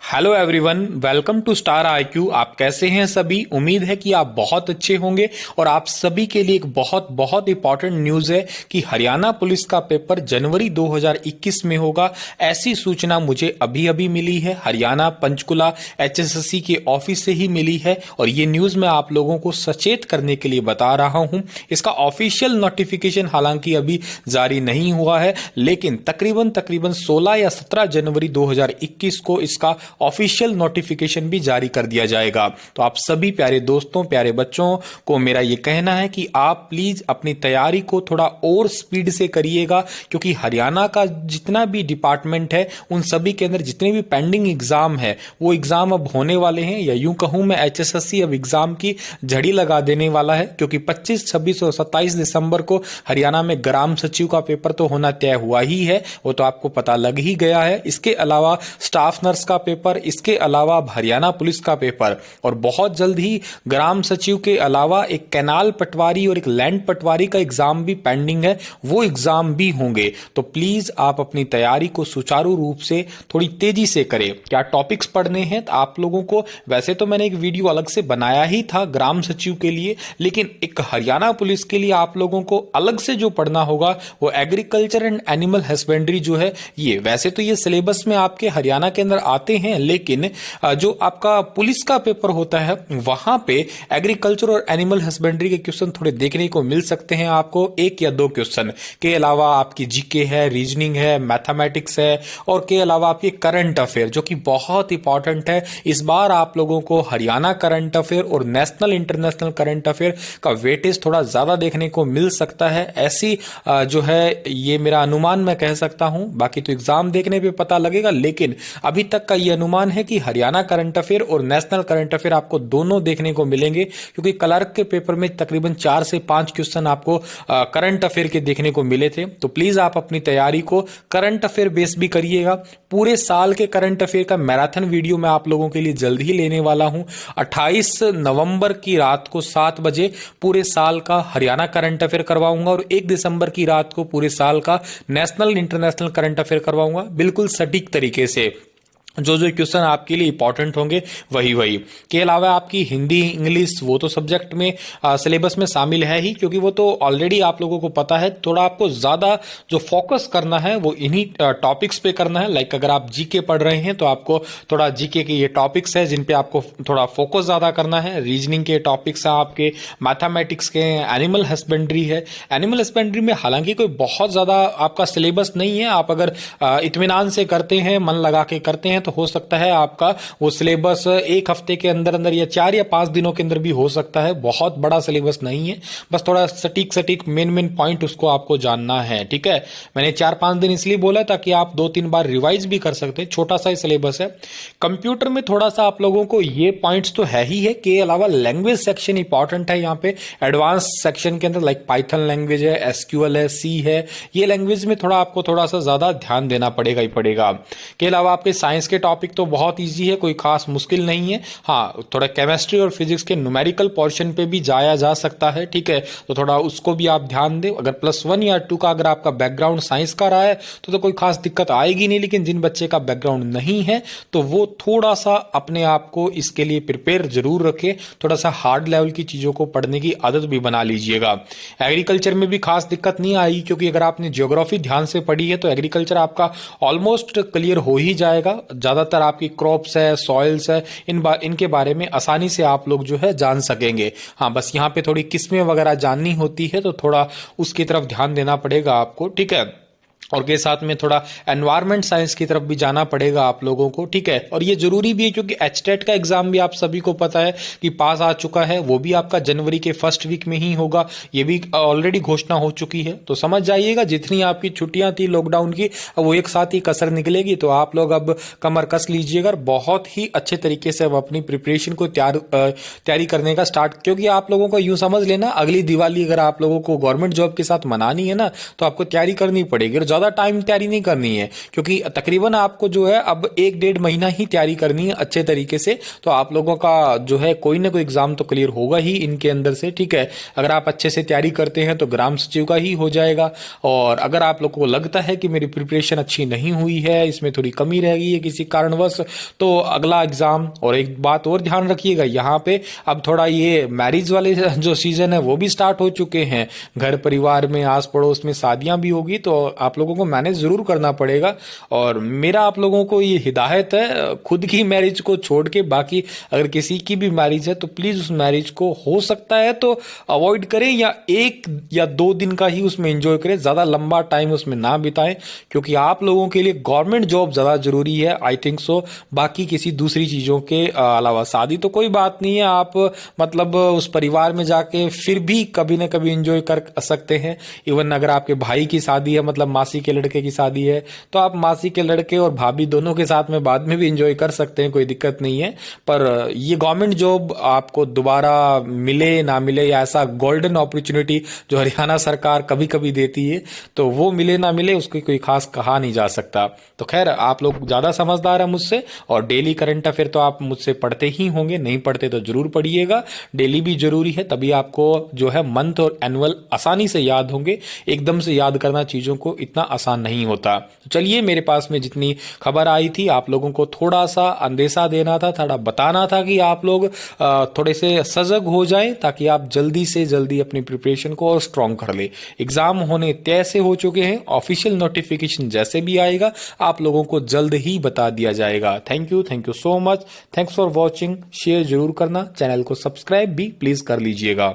Hello everyone, welcome to Star IQ. आप कैसे हैं सभी? उम्मीद है कि आप बहुत अच्छे होंगे। और आप सभी के लिए एक बहुत बहुत इंपॉर्टेंट न्यूज है कि हरियाणा पुलिस का पेपर जनवरी 2021 में होगा। ऐसी सूचना मुझे अभी अभी मिली है, हरियाणा पंचकुला एचएसएससी के ऑफिस से ही मिली है। और ये न्यूज मैं आप लोगों को सचेत करने के लिए बता रहा हूं। इसका ऑफिशियल नोटिफिकेशन हालांकि अभी जारी नहीं हुआ है, लेकिन तकरीबन 16 या 17 जनवरी 2021 को इसका ऑफिशियल नोटिफिकेशन भी जारी कर दिया जाएगा। तो आप सभी प्यारे दोस्तों, प्यारे बच्चों को मेरा यह कहना है कि आप प्लीज अपनी तैयारी को थोड़ा और स्पीड से करिएगा, क्योंकि हरियाणा का जितना भी डिपार्टमेंट है उन सभी के अंदर जितने भी पेंडिंग एग्जाम है वो एग्जाम अब होने वाले हैं। या यूं कहूं मैं, एचएसएससी अब एग्जाम की झड़ी लगा देने वाला है, क्योंकि 25, 26 और 27 दिसंबर को हरियाणा में ग्राम सचिव का पेपर तो होना तय हुआ ही है, वो तो आपको पता लग ही गया है। इसके अलावा स्टाफ नर्स का पेपर, इसके अलावा हरियाणा पुलिस का पेपर, और बहुत जल्द ही ग्राम सचिव के अलावा एक कैनाल पटवारी और एक लैंड पटवारी का एग्जाम भी पेंडिंग है, वो एग्जाम भी होंगे। तो प्लीज आप अपनी तैयारी को सुचारू रूप से थोड़ी तेजी से करें। क्या टॉपिक्स पढ़ने हैं तो आप लोगों को, वैसे तो मैंने एक वीडियो अलग से बनाया ही था ग्राम सचिव के लिए, लेकिन एक हरियाणा पुलिस के लिए आप लोगों को अलग से जो पढ़ना होगा वो एग्रीकल्चर एंड एनिमल हस्बेंड्री जो है ये, वैसे तो ये सिलेबस में आपके हरियाणा के अंदर आते हैं, लेकिन जो आपका पुलिस का पेपर होता है वहां पे एग्रीकल्चर और एनिमल हस्बेंड्री के क्वेश्चन थोड़े देखने को मिल सकते हैं आपको, एक या दो क्वेश्चन के अलावा आपकी जीके है, रीजनिंग है, मैथमेटिक्स है, और के अलावा आपके करंट अफेयर जो कि बहुत इंपॉर्टेंट है। इस बार आप लोगों को हरियाणा करंट अफेयर और नेशनल इंटरनेशनल करंट अफेयर का वेटेज थोड़ा ज्यादा देखने को मिल सकता है, ऐसी जो है ये मेरा अनुमान मैं कह सकता हूं। बाकी तो एग्जाम देखने पे पता लगेगा, लेकिन अभी तक का ये अनुमान है कि हरियाणा करंट अफेयर और नेशनल करंट अफेयर आपको दोनों देखने को मिलेंगे, क्योंकि क्लर्क के पेपर में तकरीबन 4 से 5 क्वेश्चन आपको करंट अफेयर के देखने को मिले थे। तो प्लीज आप अपनी तैयारी को करंट अफेयर बेस भी करिएगा। पूरे साल के करंट अफेयर का मैराथन वीडियो मैं आप लोगों के लिए जल्द ही लेने वाला हूं। 28 नवंबर की रात को 7 बजे पूरे साल का हरियाणा करंट अफेयर करवाऊंगा, और 1 दिसंबर की रात को पूरे साल का नेशनल इंटरनेशनल करंट अफेयर करवाऊंगा, बिल्कुल सटीक तरीके से। जो जो क्वेश्चन आपके लिए इंपॉर्टेंट होंगे वही के अलावा आपकी हिंदी, इंग्लिश वो तो सब्जेक्ट में सिलेबस में शामिल है ही, क्योंकि वो तो ऑलरेडी आप लोगों को पता है। थोड़ा आपको ज्यादा जो फोकस करना है वो इन्हीं टॉपिक्स पे करना है। लाइक अगर आप जीके पढ़ रहे हैं तो आपको थोड़ा जीके के ये टॉपिक्स है जिन पे आपको थोड़ा फोकस ज्यादा करना है। रीजनिंग के टॉपिक्स हैं आपके, मैथमेटिक्स के, एनिमल हस्बेंड्री है। एनिमल हस्बेंड्री में हालांकि कोई बहुत ज्यादा आपका सिलेबस नहीं है, आप अगर इत्मीनान से करते हैं, मन लगा के करते हैं तो हो सकता है आपका वो सिलेबस एक हफ्ते के अंदर अंदर या 4 या 5 दिनों के अंदर भी हो सकता है। बहुत बड़ा सिलेबस नहीं है, बस थोड़ा सटीक मेन पॉइंट उसको आपको जानना है। ठीक है, मैंने 4-5 दिन इसलिए बोला ताकि आप 2-3 बार रिवाइज भी कर सकते हैं। छोटा सा ही सिलेबस है। कंप्यूटर में थोड़ा सा आप लोगों को ये पॉइंट्स तो है ही है, के अलावा लैंग्वेज सेक्शन इंपॉर्टेंट है यहाँ पे। एडवांस सेक्शन के अंदर लाइक पाइथन लैंग्वेज है, एसक्यूएल है, सी है, ये लैंग्वेज में थोड़ा आपको थोड़ा सा ज्यादा ध्यान देना पड़ेगा ही पड़ेगा। के अलावा आपके साइंस के टॉपिक तो बहुत इजी है, कोई खास मुश्किल नहीं है। हाँ, थोड़ा केमिस्ट्री और फिजिक्स के न्यूमेरिकल पोर्शन पे भी जाया जा सकता है। ठीक है, तो थोड़ा उसको भी आप ध्यान दें। अगर +1 या 2 का अगर आपका बैकग्राउंड साइंस का रहा है तो कोई खास दिक्कत आएगी नहीं, लेकिन जिन बच्चे का बैकग्राउंड नहीं है तो वो थोड़ा सा अपने आप को इसके लिए प्रिपेयर जरूर रखे। थोड़ा सा हार्ड लेवल की चीजों को पढ़ने की आदत भी बना लीजिएगा। एग्रीकल्चर में भी खास दिक्कत नहीं आएगी, क्योंकि अगर आपने ज्योग्राफी ध्यान से पढ़ी है तो एग्रीकल्चर आपका ऑलमोस्ट क्लियर हो ही जाएगा। ज्यादातर आपकी क्रॉप्स है, सॉइल्स है, इनके बारे में आसानी से आप लोग जो है जान सकेंगे। हाँ, बस यहाँ पे थोड़ी किस्में वगैरह जाननी होती है तो थोड़ा उसकी तरफ ध्यान देना पड़ेगा आपको। ठीक है, और के साथ में थोड़ा एनवायरमेंट साइंस की तरफ भी जाना पड़ेगा आप लोगों को। ठीक है, और ये जरूरी भी है क्योंकि एचटेट का एग्जाम भी आप सभी को पता है कि पास आ चुका है, वो भी आपका जनवरी के फर्स्ट वीक में ही होगा। ये भी ऑलरेडी घोषणा हो चुकी है। तो समझ जाइएगा, जितनी आपकी छुट्टियां थी लॉकडाउन की अब वो एक साथ ही कसर निकलेगी। तो आप लोग अब कमर कस लीजिएगा, बहुत ही अच्छे तरीके से अब अपनी प्रिपरेशन को तैयारी करने का स्टार्ट, क्योंकि आप लोगों को यूं समझ लेना, अगली दिवाली अगर आप लोगों को गवर्नमेंट जॉब के साथ मनानी है ना तो आपको तैयारी करनी पड़ेगी। और ज्यादा ज्यादा टाइम तैयारी नहीं करनी है, क्योंकि तकरीबन आपको जो है अब 1-1.5 महीना ही तैयारी करनी है अच्छे तरीके से। तो आप लोगों का जो है कोई ना कोई एग्जाम तो क्लियर होगा ही इनके अंदर से, ठीक है। अगर आप अच्छे से तैयारी करते हैं तो ग्राम सचिव का ही हो जाएगा। और अगर आप लोगों को लगता है कि मेरी प्रिपरेशन अच्छी नहीं हुई है, इसमें थोड़ी कमी रह गई है किसी कारणवश, तो अगला एग्जाम, और एक बात और ध्यान रखिएगा यहाँ पे, अब थोड़ा ये मैरिज वाले जो सीजन है वो भी स्टार्ट हो चुके हैं। घर परिवार में आस पड़ोस में शादियां भी होगी, तो आप लोगों को मैनेज जरूर करना पड़ेगा। और मेरा आप लोगों को ये हिदायत है, खुद की मैरिज को छोड़ के बाकी अगर किसी की भी मैरिज है तो प्लीज उस मैरिज को हो सकता है तो अवॉइड करें, या 1 या 2 दिन का ही उसमें एंजॉय करें, ज्यादा लंबा टाइम उसमें ना बिताएं, क्योंकि आप लोगों के लिए गवर्नमेंट जॉब ज्यादा जरूरी है, आई थिंक सो। बाकी किसी दूसरी चीजों के अलावा शादी तो कोई बात नहीं है, आप मतलब उस परिवार में जाके फिर भी कभी ना कभी एंजॉय कर सकते हैं। इवन अगर आपके भाई की शादी है, मतलब मासी के लड़के की शादी है, तो आप मासी के लड़के और भाभी दोनों के साथ में बाद में भी एंजॉय कर सकते हैं, कोई दिक्कत नहीं है। पर ये गवर्नमेंट जॉब आपको दोबारा मिले ना मिले, या ऐसा गोल्डन अपॉर्चुनिटी जो हरियाणा सरकार कभी कभी देती है, तो वो मिले ना मिले उसकी कोई खास कहा नहीं जा सकता। तो खैर, आप लोग ज्यादा समझदार है मुझसे, और डेली करंट अफेयर तो आप मुझसे पढ़ते ही होंगे, नहीं पढ़ते तो जरूर पढ़िएगा। डेली भी जरूरी है, तभी आपको जो है मंथ और एनुअल आसानी से याद होंगे। एकदम से याद करना चीजों को इतना आसान नहीं होता। तो चलिए, मेरे पास में जितनी खबर आई थी आप लोगों को थोड़ा सा अंदेशा देना था, थोड़ा बताना था कि आप लोग थोड़े से सजग हो जाएं, ताकि आप जल्दी से जल्दी अपनी प्रिपरेशन को और स्ट्रॉन्ग कर ले। एग्जाम होने तय से हो चुके हैं, ऑफिशियल नोटिफिकेशन जैसे भी आएगा आप लोगों को जल्द ही बता दिया जाएगा। Thank you so much, thanks for watching. Share जरूर करना, चैनल को सब्सक्राइब भी प्लीज कर लीजिएगा।